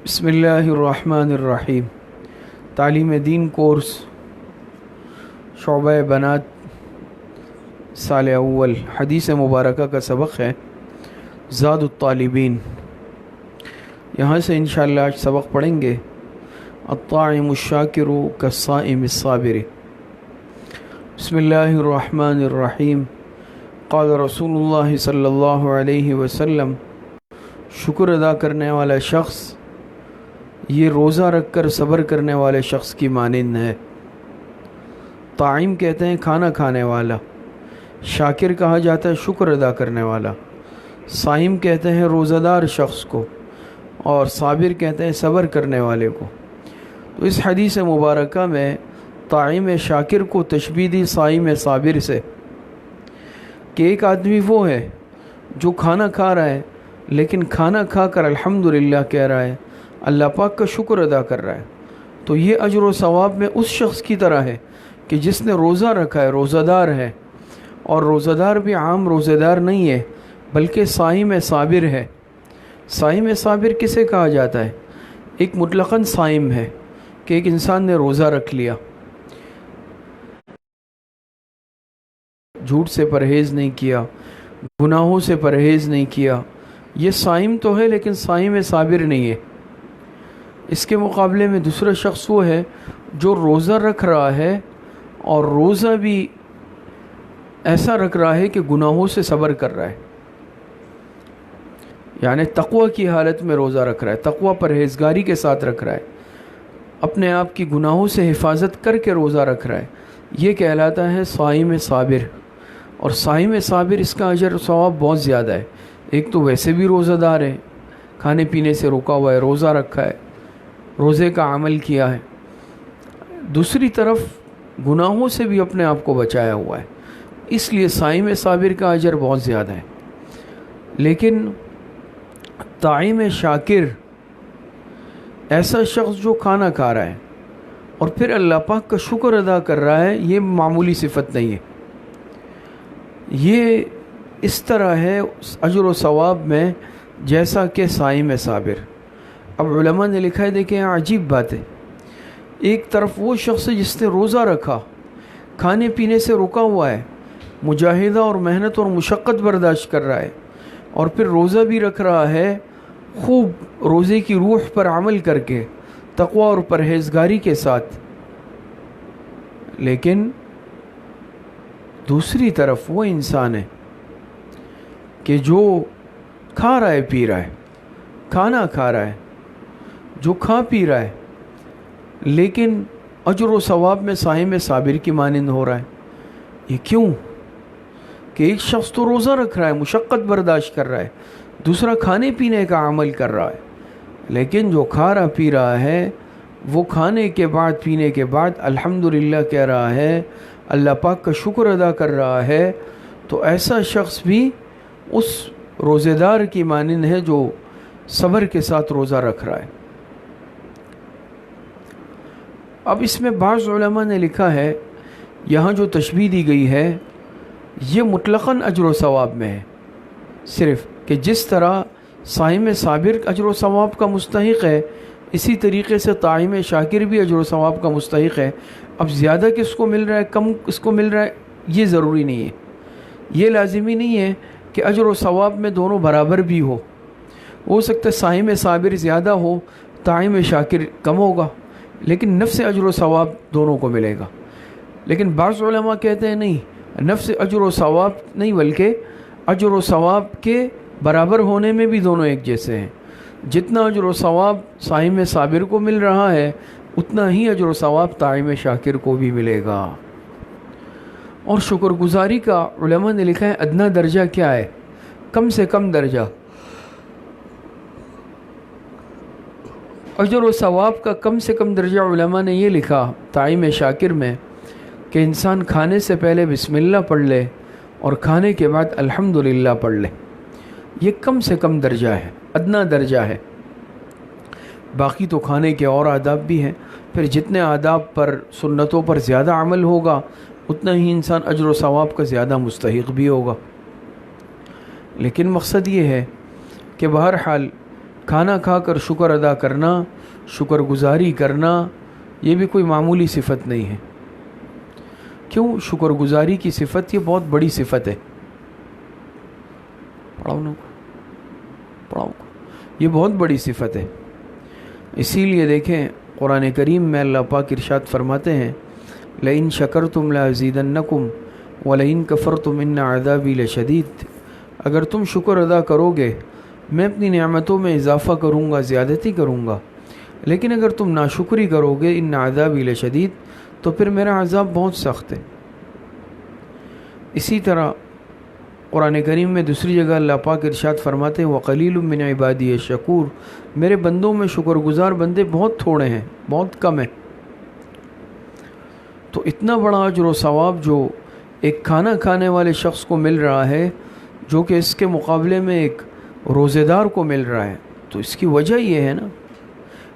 بسم اللہ الرحمن الرحیم۔ تعلیم دین کورس شعبہ بنات سال اول، حدیث مبارکہ کا سبق ہے زاد الطالبین۔ یہاں سے انشاءاللہ آج سبق پڑھیں گے الطاعم الشاکر کالصائم الصابر۔ بسم اللہ الرحمن الرحیم۔ قال رسول اللہ صلی اللہ علیہ وسلم، شکر ادا کرنے والا شخص یہ روزہ رکھ کر صبر کرنے والے شخص کی مانند ہے۔ طاعم کہتے ہیں کھانا کھانے والا، شاکر کہا جاتا ہے شکر ادا کرنے والا، صائم کہتے ہیں روزہ دار شخص کو، اور صابر کہتے ہیں صبر کرنے والے کو۔ تو اس حدیث مبارکہ میں طاعم شاکر کو تشبیہ دی صائم صابر سے، کہ ایک آدمی وہ ہے جو کھانا کھا رہا ہے لیکن کھانا کھا کر الحمدللہ کہہ رہا ہے، اللہ پاک کا شکر ادا کر رہا ہے، تو یہ اجر و ثواب میں اس شخص کی طرح ہے کہ جس نے روزہ رکھا ہے، روزہ دار ہے، اور روزہ دار بھی عام روزہ دار نہیں ہے بلکہ صائم صابر ہے۔ صائم صابر کسے کہا جاتا ہے؟ ایک مطلقاً صائم ہے کہ ایک انسان نے روزہ رکھ لیا، جھوٹ سے پرہیز نہیں کیا، گناہوں سے پرہیز نہیں کیا، یہ صائم تو ہے لیکن صائم صابر نہیں ہے۔ اس کے مقابلے میں دوسرا شخص وہ ہے جو روزہ رکھ رہا ہے اور روزہ بھی ایسا رکھ رہا ہے کہ گناہوں سے صبر کر رہا ہے، یعنی تقوی کی حالت میں روزہ رکھ رہا ہے، تقوی پرہیزگاری کے ساتھ رکھ رہا ہے، اپنے آپ کی گناہوں سے حفاظت کر کے روزہ رکھ رہا ہے، یہ کہلاتا ہے صائم صابر۔ اور صائم صابر اس کا اجر و ثواب بہت زیادہ ہے۔ ایک تو ویسے بھی روزہ دار ہے، کھانے پینے سے رکا ہوا ہے، روزہ رکھا ہے، روزے کا عمل کیا ہے، دوسری طرف گناہوں سے بھی اپنے آپ کو بچایا ہوا ہے، اس لیے صائم صابر کا اجر بہت زیادہ ہے۔ لیکن طاعم شاکر ایسا شخص جو کھانا کھا رہا ہے اور پھر اللہ پاک کا شکر ادا کر رہا ہے، یہ معمولی صفت نہیں ہے، یہ اس طرح ہے اجر و ثواب میں جیسا کہ صائم صابر۔ اب علماء نے لکھا ہے، دیکھیں عجیب بات ہے، ایک طرف وہ شخص ہے جس نے روزہ رکھا، کھانے پینے سے رکا ہوا ہے، مجاہدہ اور محنت اور مشقت برداشت کر رہا ہے، اور پھر روزہ بھی رکھ رہا ہے، خوب روزے کی روح پر عمل کر کے، تقوی اور پرہیزگاری کے ساتھ۔ لیکن دوسری طرف وہ انسان ہے کہ جو کھا رہا ہے، پی رہا ہے، کھانا کھا رہا ہے، جو کھا پی رہا ہے، لیکن اجر و ثواب میں صائم صابر کی مانند ہو رہا ہے۔ یہ کیوں؟ کہ ایک شخص تو روزہ رکھ رہا ہے، مشقت برداشت کر رہا ہے، دوسرا کھانے پینے کا عمل کر رہا ہے، لیکن جو کھا رہا پی رہا ہے وہ کھانے کے بعد پینے کے بعد الحمدللہ کہہ رہا ہے، اللہ پاک کا شکر ادا کر رہا ہے، تو ایسا شخص بھی اس روزے دار کی مانند ہے جو صبر کے ساتھ روزہ رکھ رہا ہے۔ اب اس میں بعض علماء نے لکھا ہے، یہاں جو تشبیہ دی گئی ہے یہ مطلقاً اجر و ثواب میں ہے، صرف کہ جس طرح صائم صابر اجر و ثواب کا مستحق ہے، اسی طریقے سے طاعم شاکر بھی اجر و ثواب کا مستحق ہے۔ اب زیادہ کس کو مل رہا ہے، کم کس کو مل رہا ہے، یہ ضروری نہیں ہے، یہ لازمی نہیں ہے کہ اجر و ثواب میں دونوں برابر بھی ہو سکتا ہے صائم صابر زیادہ ہو، طاعم شاکر کم ہوگا، لیکن نفس اجر و ثواب دونوں کو ملے گا۔ لیکن بعض علماء کہتے ہیں نہیں، نفس اجر و ثواب نہیں بلکہ اجر و ثواب کے برابر ہونے میں بھی دونوں ایک جیسے ہیں، جتنا اجر و ثواب صائم صابر کو مل رہا ہے اتنا ہی اجر و ثواب طاعم شاکر کو بھی ملے گا۔ اور شکر گزاری کا علماء نے لکھا ہے ادنا درجہ کیا ہے، کم سے کم درجہ، اجر و ثواب کا کم سے کم درجہ علماء نے یہ لکھا طاعم شاکر میں کہ انسان کھانے سے پہلے بسم اللہ پڑھ لے اور کھانے کے بعد الحمدللہ پڑھ لے، یہ کم سے کم درجہ ہے، ادنا درجہ ہے۔ باقی تو کھانے کے اور آداب بھی ہیں، پھر جتنے آداب پر، سنتوں پر زیادہ عمل ہوگا اتنا ہی انسان اجر و ثواب کا زیادہ مستحق بھی ہوگا۔ لیکن مقصد یہ ہے کہ بہرحال کھانا کھا کر شکر ادا کرنا، شکر گزاری کرنا، یہ بھی کوئی معمولی صفت نہیں ہے۔ کیوں؟ شکر گزاری کی صفت یہ بہت بڑی صفت ہے۔ پڑھاؤ، یہ بہت بڑی صفت ہے۔ اسی لیے دیکھیں قرآن کریم میں اللہ پاک ارشاد فرماتے ہیں لئن شکرتم لازیدنکم ولئن کفرتم ان عذابی لشدید، اگر تم شکر ادا کرو گے میں اپنی نعمتوں میں اضافہ کروں گا، زیادتی کروں گا، لیکن اگر تم ناشکری کرو گے ان عذابی لشدید تو پھر میرا عذاب بہت سخت ہے۔ اسی طرح قرآن کریم میں دوسری جگہ اللہ پاک ارشاد فرماتے ہیں وَقَلِيلٌ مِّنْ عِبَادِيَ الشَّكُورُ، میرے بندوں میں شکر گزار بندے بہت تھوڑے ہیں، بہت کم ہیں۔ تو اتنا بڑا اجر و ثواب جو ایک کھانا کھانے والے شخص کو مل رہا ہے، جو کہ اس کے مقابلے میں ایک روزے دار کو مل رہا ہے، تو اس کی وجہ یہ ہے نا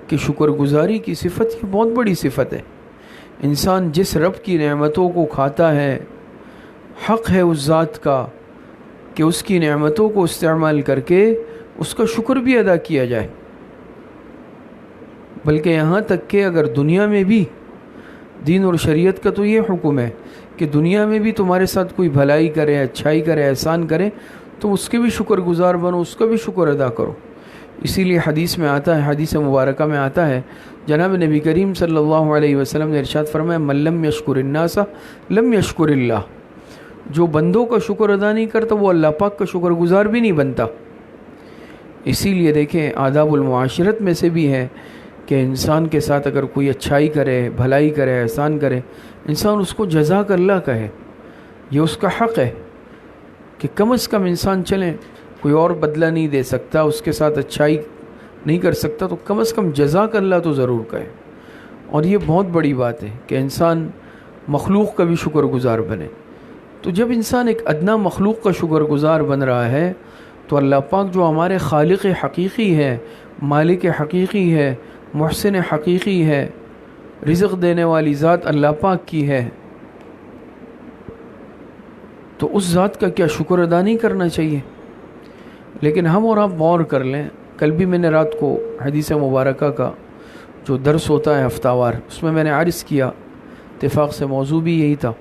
کہ شکر گزاری کی صفت یہ بہت بڑی صفت ہے۔ انسان جس رب کی نعمتوں کو کھاتا ہے، حق ہے اس ذات کا کہ اس کی نعمتوں کو استعمال کر کے اس کا شکر بھی ادا کیا جائے، بلکہ یہاں تک کہ اگر دنیا میں بھی دین اور شریعت کا تو یہ حکم ہے کہ دنیا میں بھی تمہارے ساتھ کوئی بھلائی کرے، اچھائی کرے، احسان کرے تو اس کے بھی شکر گزار بنو، اس کا بھی شکر ادا کرو۔ اسی لیے حدیث میں آتا ہے، حدیث مبارکہ میں آتا ہے، جناب نبی کریم صلی اللہ علیہ وسلم نے ارشاد فرمایا من لم یشکر الناس لم یشکر اللہ، جو بندوں کا شکر ادا نہیں کرتا وہ اللہ پاک کا شکر گزار بھی نہیں بنتا۔ اسی لیے دیکھیں آداب المعاشرت میں سے بھی ہے کہ انسان کے ساتھ اگر کوئی اچھائی کرے، بھلائی کرے، احسان کرے، انسان اس کو جزاک اللہ کہے، یہ اس کا حق ہے کہ کم از کم انسان چلیں، کوئی اور بدلہ نہیں دے سکتا، اس کے ساتھ اچھائی نہیں کر سکتا تو کم از کم جزاک اللہ تو ضرور کہے۔ اور یہ بہت بڑی بات ہے کہ انسان مخلوق کا بھی شکر گزار بنے۔ تو جب انسان ایک ادنا مخلوق کا شکر گزار بن رہا ہے تو اللہ پاک جو ہمارے خالق حقیقی ہے، مالک حقیقی ہے، محسن حقیقی ہے، رزق دینے والی ذات اللہ پاک کی ہے، تو اس ذات کا کیا شکر ادا نہیں کرنا چاہیے؟ لیکن ہم اور آپ غور کر لیں، کل بھی میں نے رات کو حدیث مبارکہ کا جو درس ہوتا ہے ہفتہ وار، اس میں نے عرض کیا، اتفاق سے موضوع بھی یہی تھا،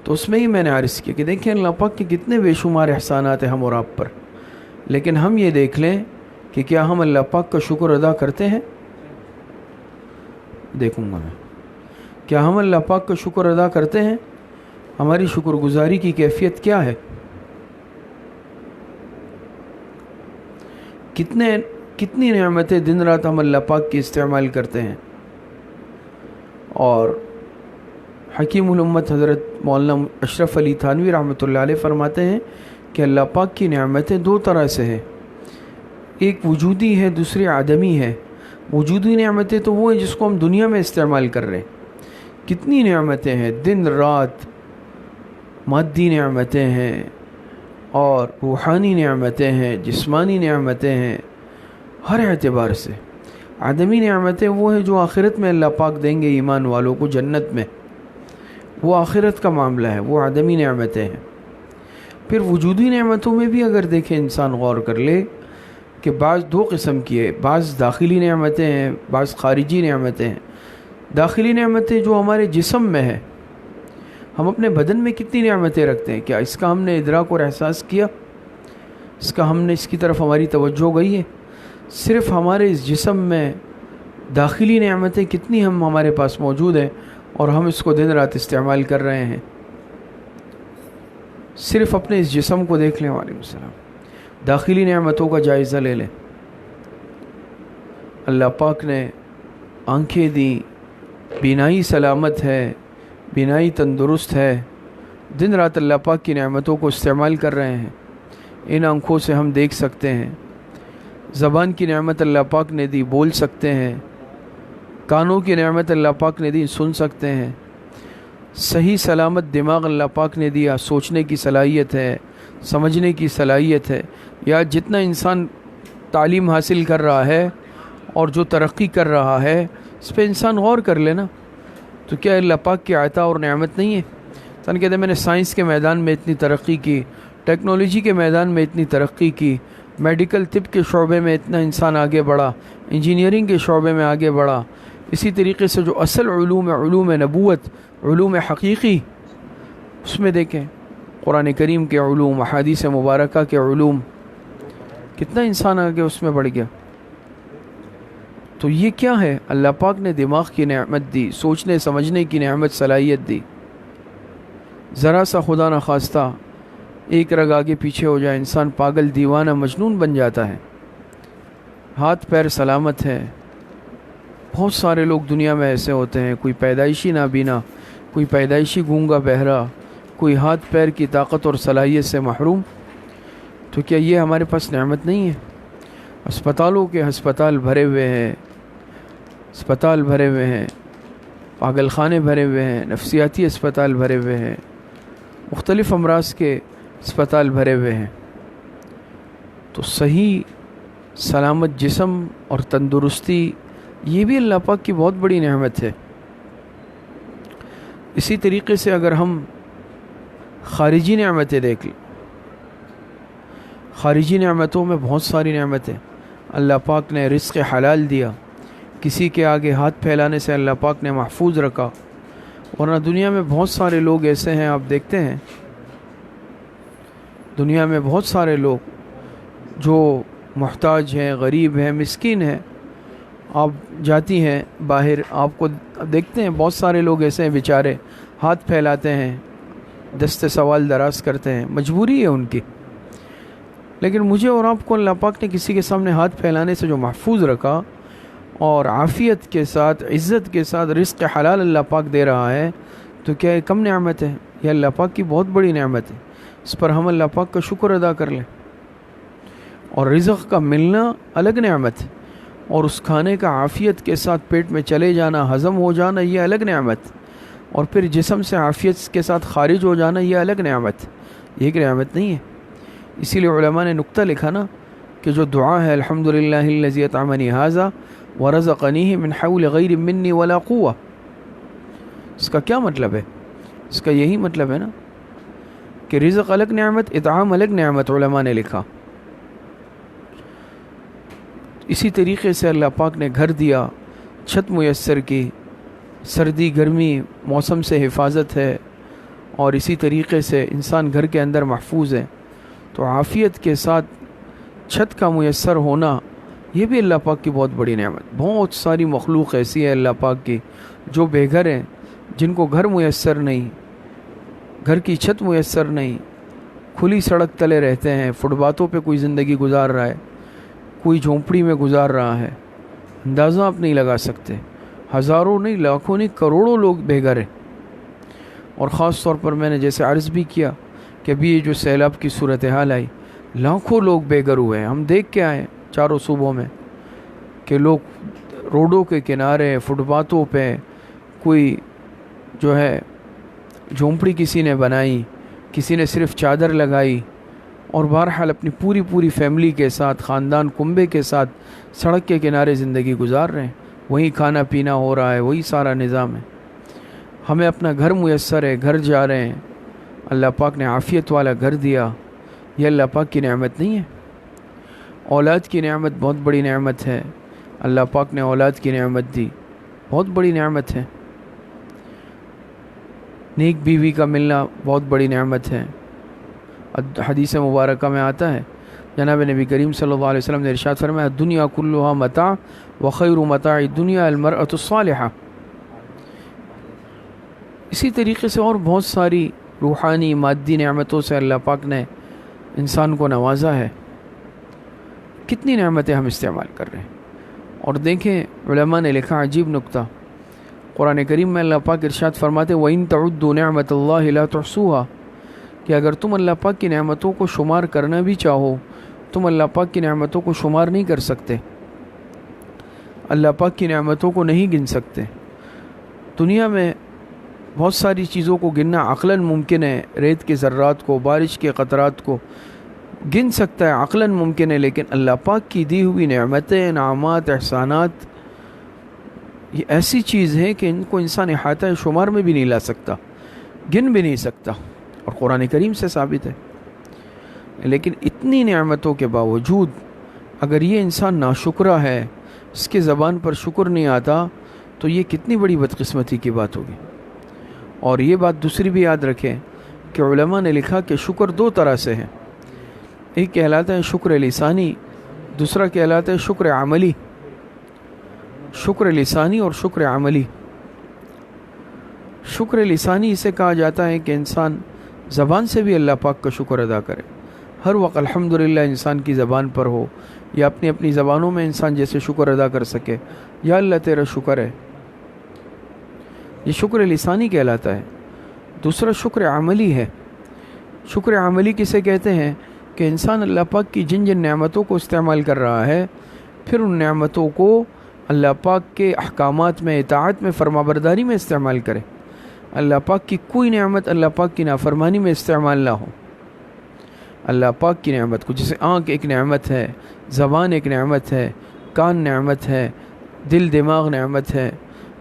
تو اس میں ہی میں نے عرض کیا کہ دیکھیں اللہ پاک کے کتنے بے شمار احسانات ہیں ہم اور آپ پر، لیکن ہم یہ دیکھ لیں کہ کیا ہم اللہ پاک کا شکر ادا کرتے ہیں؟ دیکھوں گا میں، کیا ہم اللہ پاک کا شکر ادا کرتے ہیں؟ ہماری شکر گزاری کی کیفیت کیا ہے؟ کتنی نعمتیں دن رات ہم اللہ پاک کی استعمال کرتے ہیں؟ اور حکیم الامت حضرت مولانا اشرف علی تھانوی رحمۃ اللہ علیہ فرماتے ہیں کہ اللہ پاک کی نعمتیں دو طرح سے ہیں، ایک وجودی ہے، دوسری عدمی ہے۔ وجودی نعمتیں تو وہ ہیں جس کو ہم دنیا میں استعمال کر رہے ہیں، کتنی نعمتیں ہیں، دن رات مادی نعمتیں ہیں اور روحانی نعمتیں ہیں، جسمانی نعمتیں ہیں، ہر اعتبار سے۔ عدمی نعمتیں وہ ہیں جو آخرت میں اللہ پاک دیں گے ایمان والوں کو جنت میں، وہ آخرت کا معاملہ ہے، وہ عدمی نعمتیں ہیں۔ پھر وجودی نعمتوں میں بھی اگر دیکھیں انسان غور کر لے کہ بعض دو قسم کی ہے، بعض داخلی نعمتیں ہیں، بعض خارجی نعمتیں ہیں۔ داخلی نعمتیں جو ہمارے جسم میں ہیں، ہم اپنے بدن میں کتنی نعمتیں رکھتے ہیں، کیا اس کا ہم نے ادراک اور احساس کیا؟ اس کی طرف ہماری توجہ گئی ہے؟ صرف ہمارے اس جسم میں داخلی نعمتیں کتنی ہمارے پاس موجود ہیں اور ہم اس کو دن رات استعمال کر رہے ہیں؟ صرف اپنے اس جسم کو دیکھ لیں، وعلیکم السلام، داخلی نعمتوں کا جائزہ لے لیں۔ اللہ پاک نے آنکھیں دیں، بینائی سلامت ہے، بینائی تندرست ہے، دن رات اللہ پاک کی نعمتوں کو استعمال کر رہے ہیں۔ ان آنکھوں سے ہم دیکھ سکتے ہیں، زبان کی نعمت اللہ پاک نے دی، بول سکتے ہیں، کانوں کی نعمت اللہ پاک نے دی، سن سکتے ہیں، صحیح سلامت دماغ اللہ پاک نے دیا، سوچنے کی صلاحیت ہے، سمجھنے کی صلاحیت ہے۔ یا جتنا انسان تعلیم حاصل کر رہا ہے اور جو ترقی کر رہا ہے، اس پہ انسان غور کر لینا، تو کیا اللہ پاک کی عطا اور نعمت نہیں ہے؟ انسان کہتے ہیں میں نے سائنس کے میدان میں اتنی ترقی کی، ٹیکنالوجی کے میدان میں اتنی ترقی کی، میڈیکل طب کے شعبے میں اتنا انسان آگے بڑھا، انجینئرنگ کے شعبے میں آگے بڑھا، اسی طریقے سے جو اصل علوم ہے، علوم نبوت، علوم حقیقی، اس میں دیکھیں قرآن کریم کے علوم، احادیث مبارکہ کے علوم، کتنا انسان آگے اس میں بڑھ گیا۔ تو یہ کیا ہے؟ اللہ پاک نے دماغ کی نعمت دی، سوچنے سمجھنے کی نعمت، صلاحیت دی۔ ذرا سا خدا نخواستہ ایک رگ آگے پیچھے ہو جائے، انسان پاگل، دیوانہ، مجنون بن جاتا ہے۔ ہاتھ پیر سلامت ہے۔ بہت سارے لوگ دنیا میں ایسے ہوتے ہیں، کوئی پیدائشی نابینا، کوئی پیدائشی گونگا بہرا، کوئی ہاتھ پیر کی طاقت اور صلاحیت سے محروم۔ تو کیا یہ ہمارے پاس نعمت نہیں ہے؟ اسپتالوں کے ہسپتال بھرے ہوئے ہیں، اسپتال بھرے ہوئے ہیں، پاگل خانے بھرے ہوئے ہیں، نفسیاتی اسپتال بھرے ہوئے ہیں، مختلف امراض کے اسپتال بھرے ہوئے ہیں۔ تو صحیح سلامت جسم اور تندرستی، یہ بھی اللہ پاک کی بہت بڑی نعمت ہے۔ اسی طریقے سے اگر ہم خارجی نعمتیں دیکھ لیں، خارجی نعمتوں میں بہت ساری نعمتیں اللہ پاک نے رزق حلال دیا، کسی کے آگے ہاتھ پھیلانے سے اللہ پاک نے محفوظ رکھا۔ ورنہ دنیا میں بہت سارے لوگ ایسے ہیں، آپ دیکھتے ہیں دنیا میں بہت سارے لوگ جو محتاج ہیں، غریب ہیں، مسکین ہیں۔ آپ جاتی ہیں باہر، آپ کو دیکھتے ہیں بہت سارے لوگ ایسے ہیں بیچارے، ہاتھ پھیلاتے ہیں، دست سوال دراز کرتے ہیں، مجبوری ہے ان کی۔ لیکن مجھے اور آپ کو اللہ پاک نے کسی کے سامنے ہاتھ پھیلانے سے جو محفوظ رکھا اور عافیت کے ساتھ، عزت کے ساتھ رزق حلال اللہ پاک دے رہا ہے، تو کیا یہ کم نعمت ہے؟ یہ اللہ پاک کی بہت بڑی نعمت ہے۔ اس پر ہم اللہ پاک کا شکر ادا کر لیں۔ اور رزق کا ملنا الگ نعمت ہے، اور اس کھانے کا عافیت کے ساتھ پیٹ میں چلے جانا، ہضم ہو جانا، یہ الگ نعمت، اور پھر جسم سے عافیت کے ساتھ خارج ہو جانا، یہ الگ نعمت، یہ ایک نعمت نہیں ہے۔ اسی لیے علماء نے نقطہ لکھا نا کہ جو دعا ہے الحمدللہ الذی اطعمنی ھذا ورزقنیہ من حول غیر منی ولا قوہ، اس کا کیا مطلب ہے؟ اس کا یہی مطلب ہے نا کہ رزق الگ نعمت، اطعام الگ نعمت، علماء نے لکھا۔ اسی طریقے سے اللہ پاک نے گھر دیا، چھت میسر کی، سردی گرمی موسم سے حفاظت ہے، اور اسی طریقے سے انسان گھر کے اندر محفوظ ہے۔ تو عافیت کے ساتھ چھت کا میسر ہونا، یہ بھی اللہ پاک کی بہت بڑی نعمت۔ بہت ساری مخلوق ایسی ہے اللہ پاک کی جو بے گھر ہیں، جن کو گھر میسر نہیں، گھر کی چھت میسر نہیں، کھلی سڑک تلے رہتے ہیں، فٹ پاتھوں پہ کوئی زندگی گزار رہا ہے، کوئی جھونپڑی میں گزار رہا ہے۔ اندازہ آپ نہیں لگا سکتے، ہزاروں نہیں، لاکھوں نہیں، کروڑوں لوگ بے گھر ہیں۔ اور خاص طور پر میں نے جیسے عرض بھی کیا کہ ابھی یہ جو سیلاب کی صورتحال آئی، لاکھوں لوگ بے گھر ہوئے ہیں۔ ہم دیکھ کے آئے چاروں صوبوں میں کہ لوگ روڈوں کے کنارے، فٹ پاتھوں پہ، کوئی جو ہے جھونپڑی کسی نے بنائی، کسی نے صرف چادر لگائی، اور بہرحال اپنی پوری فیملی کے ساتھ، خاندان کنبے کے ساتھ سڑک کے کنارے زندگی گزار رہے ہیں۔ وہیں کھانا پینا ہو رہا ہے، وہی سارا نظام ہے۔ ہمیں اپنا گھر میسر ہے، گھر جا رہے ہیں، اللہ پاک نے عافیت والا گھر دیا، یہ اللہ پاک کی نعمت نہیں ہے؟ اولاد کی نعمت بہت بڑی نعمت ہے، اللہ پاک نے اولاد کی نعمت دی، بہت بڑی نعمت ہے۔ نیک بیوی کا ملنا بہت بڑی نعمت ہے۔ حدیث مبارکہ میں آتا ہے، جناب نبی کریم صلی اللہ علیہ وسلم نے ارشاد فرمایا، دنیا کلھا متاع وخیر متاع الدنیا المرأة الصالحہ۔ اسی طریقے سے اور بہت ساری روحانی مادی نعمتوں سے اللہ پاک نے انسان کو نوازا ہے۔ کتنی نعمتیں ہم استعمال کر رہے ہیں۔ اور دیکھیں علماء نے لکھا عجیب نکتہ، قرآن کریم میں اللہ پاک ارشاد فرماتے وَإِن تَعُدُّوا نِعْمَةَ اللَّهِ لَا تُحْصُوهَا، کہ اگر تم اللہ پاک کی نعمتوں کو شمار کرنا بھی چاہو، تم اللہ پاک کی نعمتوں کو شمار نہیں کر سکتے، اللہ پاک کی نعمتوں کو نہیں گن سکتے۔ دنیا میں بہت ساری چیزوں کو گننا عقلاً ممکن ہے، ریت کے ذرات کو، بارش کے قطرات کو گن سکتا ہے، عقلاً ممکن ہے، لیکن اللہ پاک کی دی ہوئی نعمتیں، انعامات، احسانات، یہ ایسی چیز ہے کہ ان کو انسان احاطہ شمار میں بھی نہیں لا سکتا، گن بھی نہیں سکتا، اور قرآن کریم سے ثابت ہے۔ لیکن اتنی نعمتوں کے باوجود اگر یہ انسان ناشکرہ ہے، اس کے زبان پر شکر نہیں آتا، تو یہ کتنی بڑی بدقسمتی کی بات ہوگی۔ اور یہ بات دوسری بھی یاد رکھیں کہ علماء نے لکھا کہ شکر دو طرح سے ہے، ایک کہلاتا ہے شکر لسانی، دوسرا کہلاتا ہے شکر عملی۔ شکر لسانی اور شکر عملی۔ شکر لسانی اسے کہا جاتا ہے کہ انسان زبان سے بھی اللہ پاک کا شکر ادا کرے، ہر وقت الحمدللہ انسان کی زبان پر ہو، یا اپنی اپنی زبانوں میں انسان جیسے شکر ادا کر سکے، یا اللہ تیرا شکر ہے، یہ شکر لسانی کہلاتا ہے۔ دوسرا شکر عملی ہے۔ شکر عملی کسے کہتے ہیں کہ انسان اللہ پاک کی جن جن نعمتوں کو استعمال کر رہا ہے، پھر ان نعمتوں کو اللہ پاک کے احکامات میں، اطاعت میں، فرمانبرداری میں استعمال کرے۔ اللہ پاک کی کوئی نعمت اللہ پاک کی نافرمانی میں استعمال نہ ہو۔ اللہ پاک کی نعمت کو، جیسے آنکھ ایک نعمت ہے، زبان ایک نعمت ہے، کان نعمت ہے، دل دماغ نعمت ہے،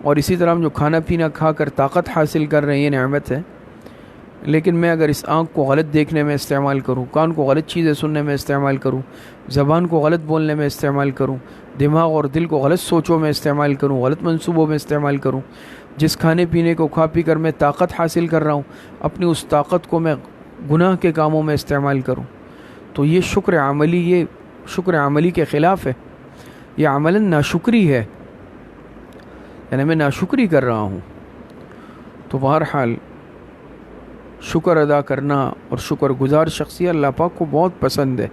اور اسی طرح ہم جو کھانا پینا کھا کر طاقت حاصل کر رہے ہیں یہ نعمت ہے۔ لیکن میں اگر اس آنکھ کو غلط دیکھنے میں استعمال کروں، کان کو غلط چیزیں سننے میں استعمال کروں، زبان کو غلط بولنے میں استعمال کروں، دماغ اور دل کو غلط سوچوں میں استعمال کروں، غلط منصوبوں میں استعمال کروں، جس کھانے پینے کو کھا پی کر میں طاقت حاصل کر رہا ہوں، اپنی اس طاقت کو میں گناہ کے کاموں میں استعمال کروں، تو یہ شکر عملی کے خلاف ہے، یہ عملاً ناشکری ہے، یعنی میں ناشکری کر رہا ہوں۔ تو بہرحال شکر ادا کرنا اور شکر گزار شخصیت اللہ پاک کو بہت پسند ہے۔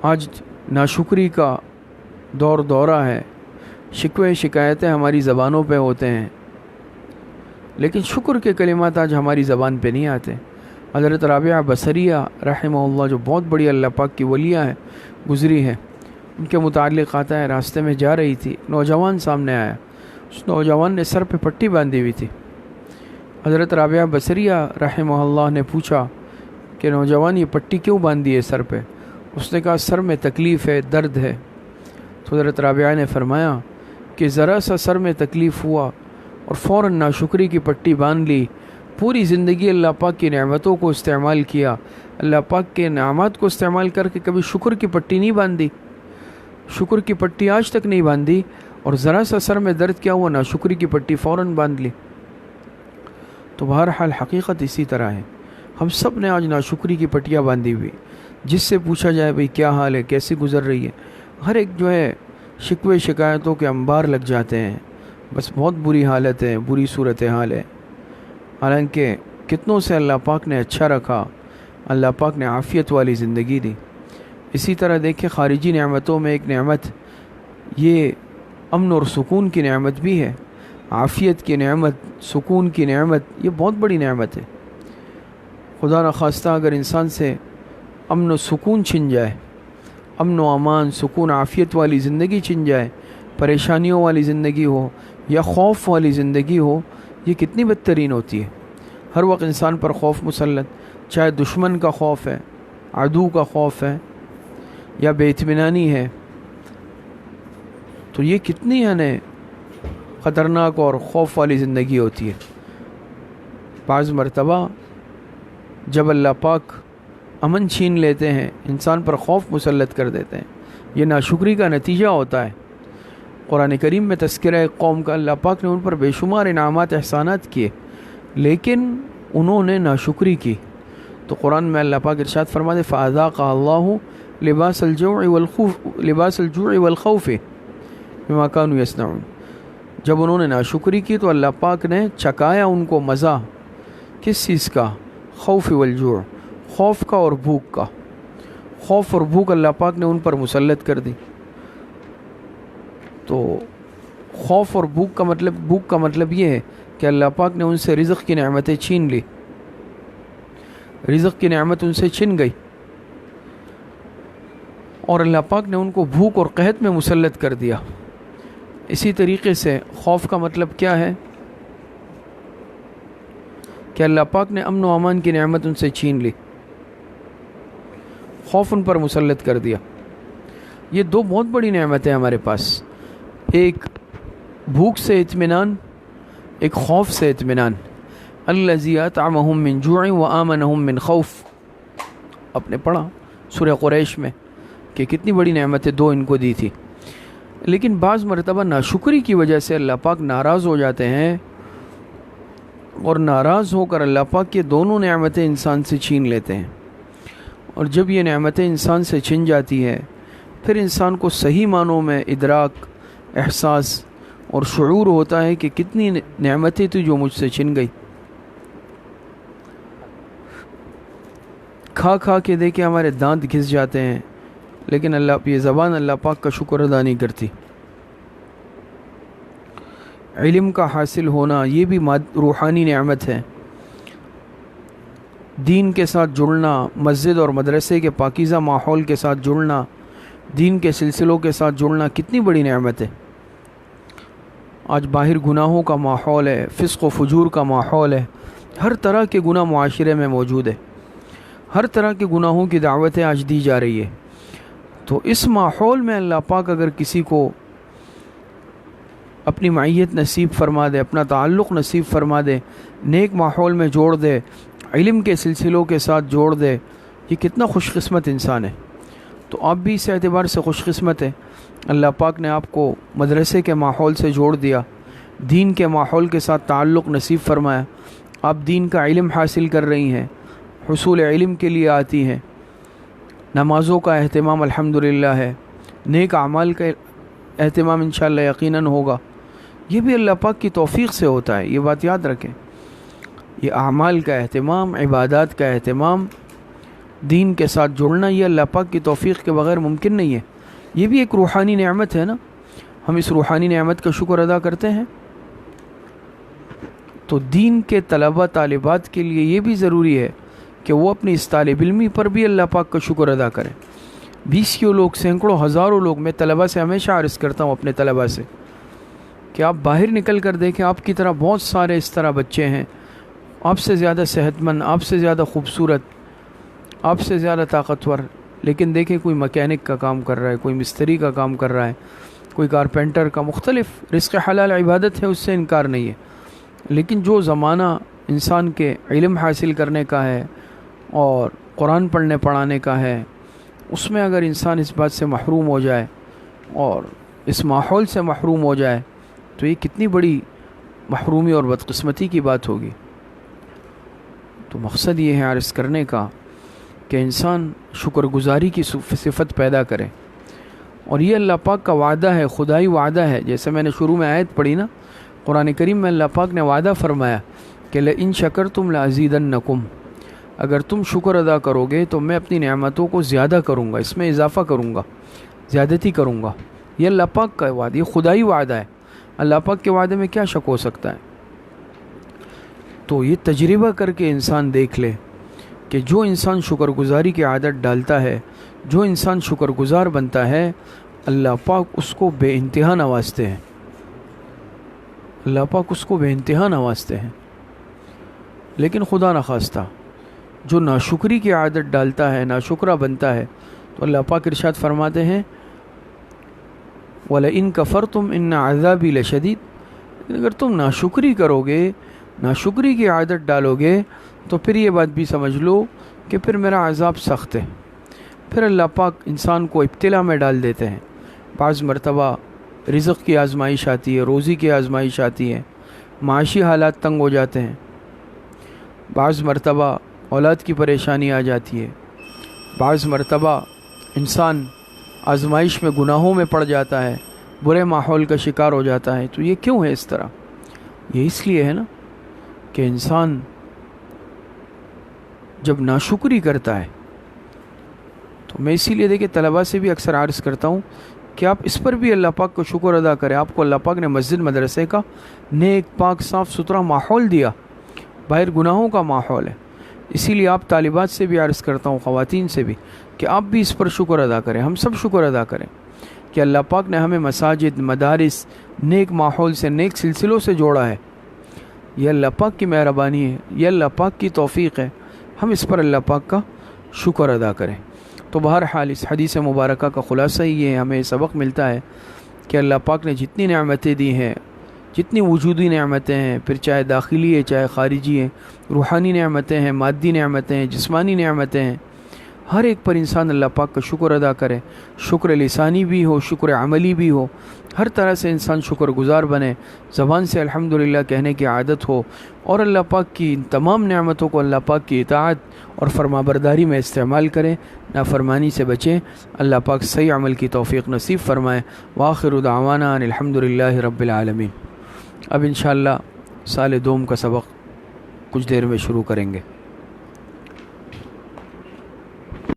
آج ناشکری کا دورہ ہے، شکوے شکایتیں ہماری زبانوں پہ ہوتے ہیں، لیکن شکر کے کلمات آج ہماری زبان پہ نہیں آتے۔ حضرت رابعہ بصریہ رحمہ اللہ، جو بہت بڑی اللہ پاک کی ولیہ ہے، گزری ہے، ان کے متعلق آتا ہے راستے میں جا رہی تھی، نوجوان سامنے آیا، اس نوجوان نے سر پہ پٹی باندھی ہوئی تھی۔ حضرت رابعہ بصریہ رحمہ اللہ نے پوچھا کہ نوجوان یہ پٹی کیوں باندھی ہے سر پہ؟ اس نے کہا سر میں تکلیف ہے، درد ہے۔ تو حضرت رابعہ نے فرمایا کہ ذرا سا سر میں تکلیف ہوا اور فوراً ناشکری کی پٹی باندھ لی، پوری زندگی اللہ پاک کی نعمتوں کو استعمال کیا، اللہ پاک کے نعمات کو استعمال کر کے کبھی شکر کی پٹی نہیں باندھی، شکر کی پٹی آج تک نہیں باندھی، اور ذرا سا سر میں درد کیا ہوا، ناشکری کی پٹی فوراً باندھ لی۔ تو بہرحال حقیقت اسی طرح ہے، ہم سب نے آج ناشکری کی پٹیاں باندھی ہوئی، جس سے پوچھا جائے بھئی کیا حال ہے، کیسی گزر رہی ہے، ہر ایک جو ہے شکوے شکایتوں کے انبار لگ جاتے ہیں، بس بہت بری حالت ہے، بری صورتحال ہے۔ حالانکہ کتنوں سے اللہ پاک نے اچھا رکھا، اللہ پاک نے عافیت والی زندگی دی۔ اسی طرح دیکھیں خارجی نعمتوں میں ایک نعمت یہ امن اور سکون کی نعمت بھی ہے، عافیت کی نعمت، سکون کی نعمت، یہ بہت بڑی نعمت ہے۔ خدا نخواستہ اگر انسان سے امن و سکون چھن جائے، امن و امان، سکون، عافیت والی زندگی چھن جائے، پریشانیوں والی زندگی ہو یا خوف والی زندگی ہو، یہ کتنی بدترین ہوتی ہے۔ ہر وقت انسان پر خوف مسلط، چاہے دشمن کا خوف ہے، عدو کا خوف ہے، یا بے اطمینانی ہے، تو یہ کتنی خطرناک اور خوف والی زندگی ہوتی ہے۔ بعض مرتبہ جب اللہ پاک امن چھین لیتے ہیں، انسان پر خوف مسلط کر دیتے ہیں، یہ ناشکری کا نتیجہ ہوتا ہے۔ قرآن کریم میں تذکرہ ایک قوم کا، اللہ پاک نے ان پر بے شمار انعامات احسانات کیے، لیکن انہوں نے ناشکری کی، تو قرآن میں اللہ پاک ارشاد فرماتے فَأَذَاقَهَا اللَّهُ لِبَاسَ الْجُوعِ وَالْخَوْفِ بِمَا كَانُوا يَصْنَعُونَ۔ جب انہوں نے ناشکری کی تو اللہ پاک نے چکایا ان کو مزہ، کس چیز کا؟ خوف والجوع، خوف کا اور بھوک کا۔ خوف اور بھوک اللہ پاک نے ان پر مسلط کر دی۔ تو خوف اور بھوک کا مطلب یہ ہے کہ اللہ پاک نے ان سے رزق کی نعمتیں چھین لی، رزق کی نعمت ان سے چھن گئی، اور اللہ پاک نے ان کو بھوک اور قحط میں مسلط کر دیا۔ اسی طریقے سے خوف کا مطلب کیا ہے کہ اللہ پاک نے امن و امان کی نعمت ان سے چھین لی، خوف ان پر مسلط کر دیا۔ یہ دو بہت بڑی نعمتیں ہمارے پاس، ایک بھوک سے اطمینان، ایک خوف سے اطمینان۔ الذی اطعمہم من جوع وآمنہم من خوف، آپ نے پڑھا سورہ قریش میں کہ کتنی بڑی نعمتیں دو ان کو دی تھی، لیکن بعض مرتبہ ناشکری کی وجہ سے اللہ پاک ناراض ہو جاتے ہیں، اور ناراض ہو کر اللہ پاک کے دونوں نعمتیں انسان سے چھین لیتے ہیں، اور جب یہ نعمتیں انسان سے چھن جاتی ہے پھر انسان کو صحیح معنوں میں ادراک، احساس اور شعور ہوتا ہے کہ کتنی نعمتیں تھی جو مجھ سے چھن گئی۔ کھا کھا کے دیکھیں ہمارے دانت گھس جاتے ہیں، لیکن یہ زبان اللہ پاک کا شکر ادا نہیں کرتی۔ علم کا حاصل ہونا یہ بھی روحانی نعمت ہے۔ دین کے ساتھ جڑنا، مسجد اور مدرسے کے پاکیزہ ماحول کے ساتھ جڑنا، دین کے سلسلوں کے ساتھ جڑنا کتنی بڑی نعمت ہے۔ آج باہر گناہوں کا ماحول ہے، فسق و فجور کا ماحول ہے، ہر طرح کے گناہ معاشرے میں موجود ہے، ہر طرح کے گناہوں کی دعوتیں آج دی جا رہی ہے۔ تو اس ماحول میں اللہ پاک اگر کسی کو اپنی معیت نصیب فرما دے، اپنا تعلق نصیب فرما دے، نیک ماحول میں جوڑ دے، علم کے سلسلوں کے ساتھ جوڑ دے، یہ کتنا خوش قسمت انسان ہے۔ تو آپ بھی اس اعتبار سے خوش قسمت ہے، اللہ پاک نے آپ کو مدرسے کے ماحول سے جوڑ دیا، دین کے ماحول کے ساتھ تعلق نصیب فرمایا، آپ دین کا علم حاصل کر رہی ہیں، حصول علم کے لیے آتی ہیں، نمازوں کا اہتمام الحمدللہ ہے، نیک اعمال کا اہتمام انشاءاللہ یقیناً ہوگا۔ یہ بھی اللہ پاک کی توفیق سے ہوتا ہے، یہ بات یاد رکھیں۔ یہ اعمال کا اہتمام، عبادات کا اہتمام، دین کے ساتھ جڑنا، یہ اللہ پاک کی توفیق کے بغیر ممکن نہیں ہے۔ یہ بھی ایک روحانی نعمت ہے نا، ہم اس روحانی نعمت کا شکر ادا کرتے ہیں۔ تو دین کے طلبہ طالبات کے لیے یہ بھی ضروری ہے کہ وہ اپنی اس طالب علمی پر بھی اللہ پاک کا شکر ادا کریں۔ 20 لوگ، سینکڑوں، ہزاروں لوگ، میں طلبہ سے ہمیشہ عرض کرتا ہوں اپنے طلبہ سے کہ آپ باہر نکل کر دیکھیں، آپ کی طرح بہت سارے اس طرح بچے ہیں، آپ سے زیادہ صحت مند، آپ سے زیادہ خوبصورت، آپ سے زیادہ طاقتور، لیکن دیکھیں کوئی مکینک کا کام کر رہا ہے، کوئی مستری کا کام کر رہا ہے، کوئی کارپینٹر کا، مختلف رزق حلال عبادت ہے، اس سے انکار نہیں ہے، لیکن جو زمانہ انسان کے علم حاصل کرنے کا ہے اور قرآن پڑھنے پڑھانے کا ہے، اس میں اگر انسان اس بات سے محروم ہو جائے اور اس ماحول سے محروم ہو جائے تو یہ کتنی بڑی محرومی اور بدقسمتی کی بات ہوگی۔ تو مقصد یہ ہے عرض کرنے کا کہ انسان شکر گزاری کی صفت پیدا کرے، اور یہ اللہ پاک کا وعدہ ہے، خدائی وعدہ ہے۔ جیسے میں نے شروع میں آیت پڑھی نا، قرآن کریم میں اللہ پاک نے وعدہ فرمایا کہ لَإِن شَكَرْتُمْ لَأَزِيدَنَّكُمْ، اگر تم شکر ادا کرو گے تو میں اپنی نعمتوں کو زیادہ کروں گا، اس میں اضافہ کروں گا، زیادتی کروں گا۔ یہ اللہ پاک کا وعدہ، یہ خدائی وعدہ ہے، اللہ پاک کے وعدے میں کیا شک ہو سکتا ہے؟ تو یہ تجربہ کر کے انسان دیکھ لے کہ جو انسان شکر گزاری کی عادت ڈالتا ہے، جو انسان شکر گزار بنتا ہے، اللہ پاک اس کو بے انتہا نوازتے ہیں، اللہ پاک اس کو بے انتہا نوازتے ہیں۔ لیکن خدا نخواستہ جو ناشکری کی عادت ڈالتا ہے، ناشکرہ بنتا ہے، تو اللہ پاک ارشاد فرماتے ہیں وَلَئِن كَفَرْتُمْ إِنَّ عَذَابِي لَشَدِيدٌ، اگر تم ناشکری کرو گے، ناشکری کی عادت ڈالو گے، تو پھر یہ بات بھی سمجھ لو کہ پھر میرا عذاب سخت ہے۔ پھر اللہ پاک انسان کو ابتلا میں ڈال دیتے ہیں۔ بعض مرتبہ رزق کی آزمائش آتی ہے، روزی کی آزمائش آتی ہے، معاشی حالات تنگ ہو جاتے ہیں، بعض مرتبہ اولاد کی پریشانی آ جاتی ہے، بعض مرتبہ انسان آزمائش میں گناہوں میں پڑ جاتا ہے، برے ماحول کا شکار ہو جاتا ہے۔ تو یہ کیوں ہے اس طرح؟ یہ اس لیے ہے نا کہ انسان جب ناشکری کرتا ہے، تو میں اسی لیے دیکھیں طلباء سے بھی اکثر عرض کرتا ہوں کہ آپ اس پر بھی اللہ پاک کو شکر ادا کریں۔ آپ کو اللہ پاک نے مسجد مدرسے کا نیک پاک صاف ستھرا ماحول دیا، باہر گناہوں کا ماحول ہے، اسی لیے آپ طالبات سے بھی عرض کرتا ہوں، خواتین سے بھی، کہ آپ بھی اس پر شکر ادا کریں، ہم سب شکر ادا کریں کہ اللہ پاک نے ہمیں مساجد، مدارس، نیک ماحول سے، نیک سلسلوں سے جوڑا ہے۔ یہ اللہ پاک کی مہربانی ہے، یہ اللہ پاک کی توفیق ہے، ہم اس پر اللہ پاک کا شکر ادا کریں۔ تو بہرحال اس حدیث مبارکہ کا خلاصہ یہ ہے، ہمیں سبق ملتا ہے کہ اللہ پاک نے جتنی نعمتیں دی ہیں، جتنی وجودی نعمتیں ہیں، پھر چاہے داخلی ہے چاہے خارجی ہے، روحانی نعمتیں ہیں، مادی نعمتیں ہیں، جسمانی نعمتیں ہیں، ہر ایک پر انسان اللہ پاک کا شکر ادا کرے، شکر لسانی بھی ہو، شکر عملی بھی ہو، ہر طرح سے انسان شکر گزار بنے، زبان سے الحمدللہ کہنے کی عادت ہو، اور اللہ پاک کی ان تمام نعمتوں کو اللہ پاک کی اطاعت اور فرما برداری میں استعمال کریں، نافرمانی سے بچیں۔ اللہ پاک صحیح عمل کی توفیق نصیب فرمائے۔ وآخر دعوانا ان الحمدللہ رب العالمین۔ اب انشاءاللہ سال دوم کا سبق کچھ دیر میں شروع کریں گے۔